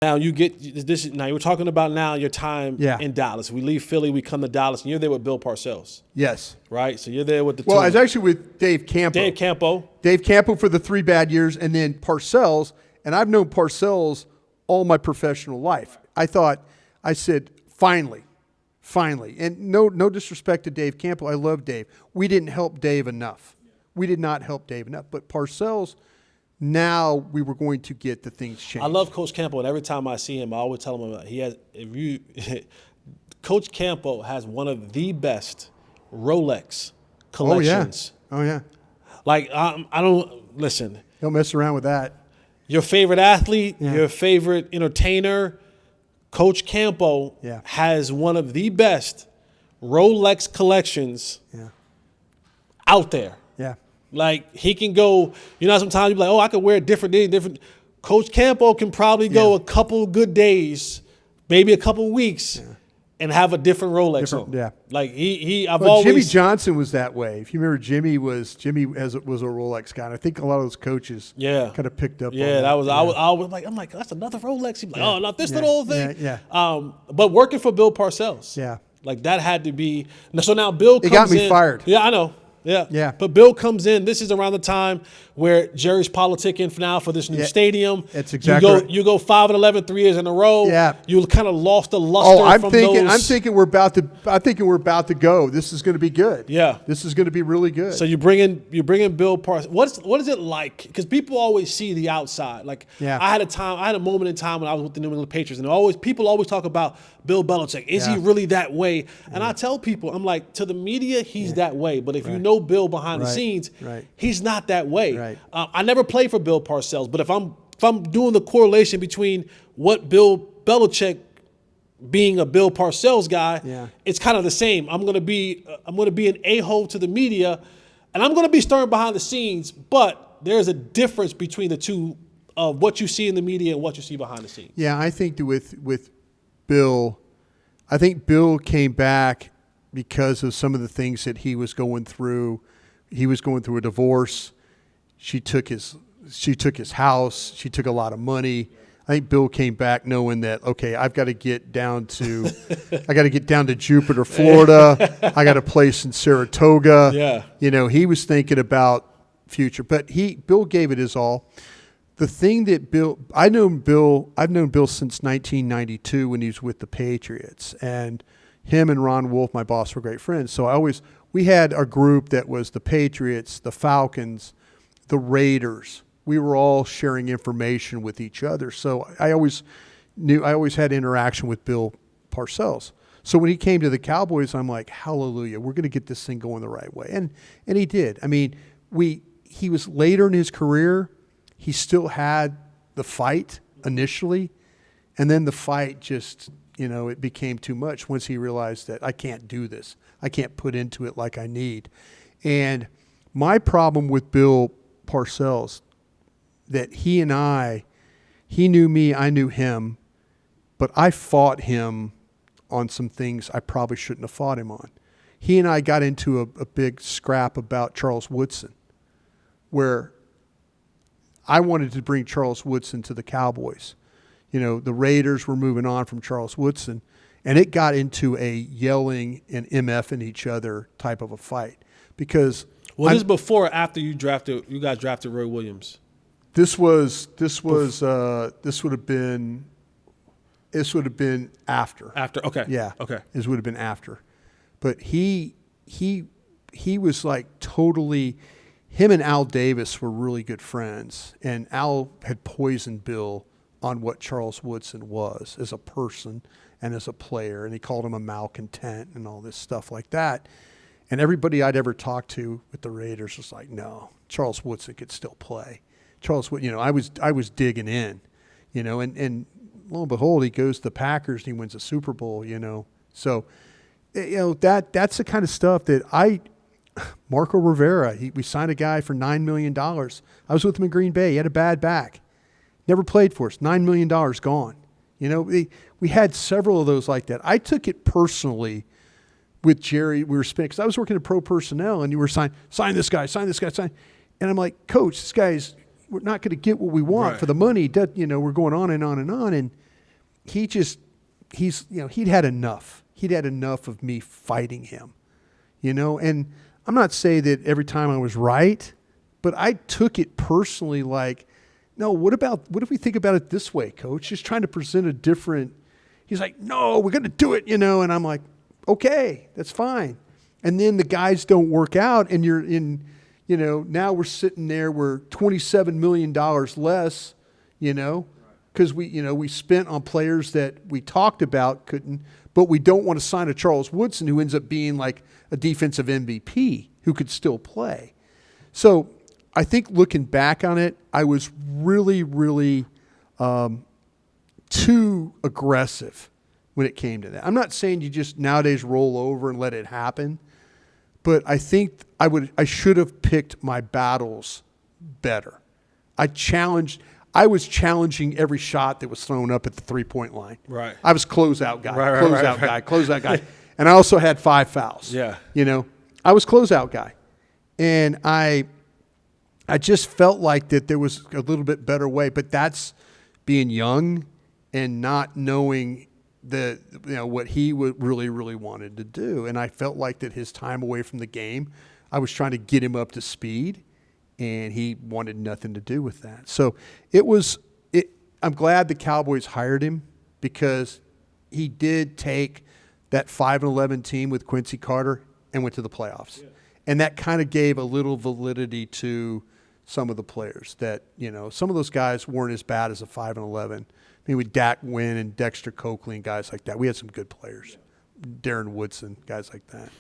Now you get this. Now you're talking about now your time in Dallas. We leave Philly, we come to Dallas, and you're there with Bill Parcells. Yes. Right? So you're there with the Well, I was actually with Dave Campo. Dave Campo for the 3 bad years, and then Parcells. And I've known Parcells all my professional life. I said, finally. And no disrespect to Dave Campo. I love Dave. We didn't help Dave enough. We did not help Dave enough. But Parcells, now we were going to get the things changed. I love Coach Campo, and every time I see him, I always tell him Coach Campo has one of the best Rolex collections. Oh yeah. Like I don't listen. Don't mess around with that. Your favorite athlete, your favorite entertainer, Coach Campo has one of the best Rolex collections out there. Yeah. Like he can go, sometimes you're like, oh, I could wear a different day, different. Coach Campo can probably go a couple good days, maybe a couple weeks, and have a different Rolex on. Yeah. Like Jimmy Johnson was that way. If you remember, Jimmy was a Rolex guy. And I think a lot of those coaches kind of picked up on that. I was like, that's another Rolex. He's like, oh, not this little old thing. But working for Bill Parcells. Yeah. Like that had to be. So now Bill comes in. It got me fired. Yeah, I know. Yeah. But Bill comes in. This is around the time where Jerry's politicking now for this new stadium. That's exactly right. You go 5-11 3 years in a row. Yeah. You kind of lost the luster I'm thinking we're about to go. This is going to be good. Yeah. This is going to be really good. So you bring in Bill Parcells. What is it like? Because people always see the outside. Like I had a moment in time when I was with the New England Patriots, and people always talk about Bill Belichick. Is he really that way? And I tell people, I'm like, to the media, he's that way. But if you know Bill behind the scenes, he's not that way. Right. I never played for Bill Parcells, but if I'm doing the correlation between what Bill Belichick being a Bill Parcells guy, it's kind of the same. I'm gonna be an a-hole to the media, and I'm gonna be stirring behind the scenes. But there's a difference between the two of what you see in the media and what you see behind the scenes. Yeah, I think that with Bill, I think Bill came back because of some of the things that he was going through. He was going through a divorce. She took his house. She took a lot of money. I think Bill came back knowing that, okay, I've got to get down to Jupiter, Florida. I got a place in Saratoga. Yeah. He was thinking about future, but Bill gave it his all. The thing that I've known Bill since 1992 when he was with the Patriots, and him and Ron Wolf, my boss, were great friends. So we had a group that was the Patriots, the Falcons, the Raiders. We were all sharing information with each other. So I always had interaction with Bill Parcells. So when he came to the Cowboys, I'm like, hallelujah, we're going to get this thing going the right way. And he did. I mean, he was later in his career. He still had the fight initially, and then the fight just, it became too much once he realized that I can't do this. I can't put into it like I need. And my problem with Bill Parcells, that he knew me, I knew him, but I fought him on some things I probably shouldn't have fought him on. He and I got into a big scrap about Charles Woodson, where I wanted to bring Charles Woodson to the Cowboys. The Raiders were moving on from Charles Woodson, and it got into a yelling and MFing each other type of a fight. Because this is before or after you guys drafted Roy Williams? This would have been after. After, okay. Yeah. Okay. This would have been after. But he was like totally. Him and Al Davis were really good friends, and Al had poisoned Bill on what Charles Woodson was as a person and as a player, and he called him a malcontent and all this stuff like that. And everybody I'd ever talked to with the Raiders was like, no, Charles Woodson could still play. I was digging in, and lo and behold, he goes to the Packers and he wins a Super Bowl, So, that's the kind of stuff that Marco Rivera, we signed a guy for $9 million. I was with him in Green Bay. He had a bad back. Never played for us. $9 million gone. We had several of those like that. I took it personally with Jerry. We were spending, because I was working at Pro Personnel, and you were sign this guy. And I'm like, Coach, we're not going to get what we want for the money. We're going on and on and on. And he'd had enough. He'd had enough of me fighting him, and I'm not saying that every time I was right, but I took it personally like, no, what if we think about it this way, coach? Just trying to present a different, he's like, no, we're going to do it, and I'm like, okay, that's fine. And then the guys don't work out, and you're in, now we're sitting there, we're $27 million less, because we spent on players that we talked about couldn't, but we don't want to sign a Charles Woodson who ends up being like a defensive MVP who could still play. So I think looking back on it, I was really, really too aggressive when it came to that. I'm not saying you just nowadays roll over and let it happen, but I think I should have picked my battles better. I was challenging every shot that was thrown up at the 3-point line. Right. I was closeout guy, closeout guy. And I also had 5 fouls. Yeah. I was closeout guy. And I just felt like that there was a little bit better way, but that's being young and not knowing what he really, really wanted to do. And I felt like that his time away from the game, I was trying to get him up to speed, and he wanted nothing to do with that. So I'm glad the Cowboys hired him because he did take that 5-11 team with Quincy Carter and went to the playoffs. Yeah. And that kind of gave a little validity to some of the players that, some of those guys weren't as bad as a 5-11. I mean, with Dak Wynn and Dexter Coakley and guys like that. We had some good players. Darren Woodson, guys like that.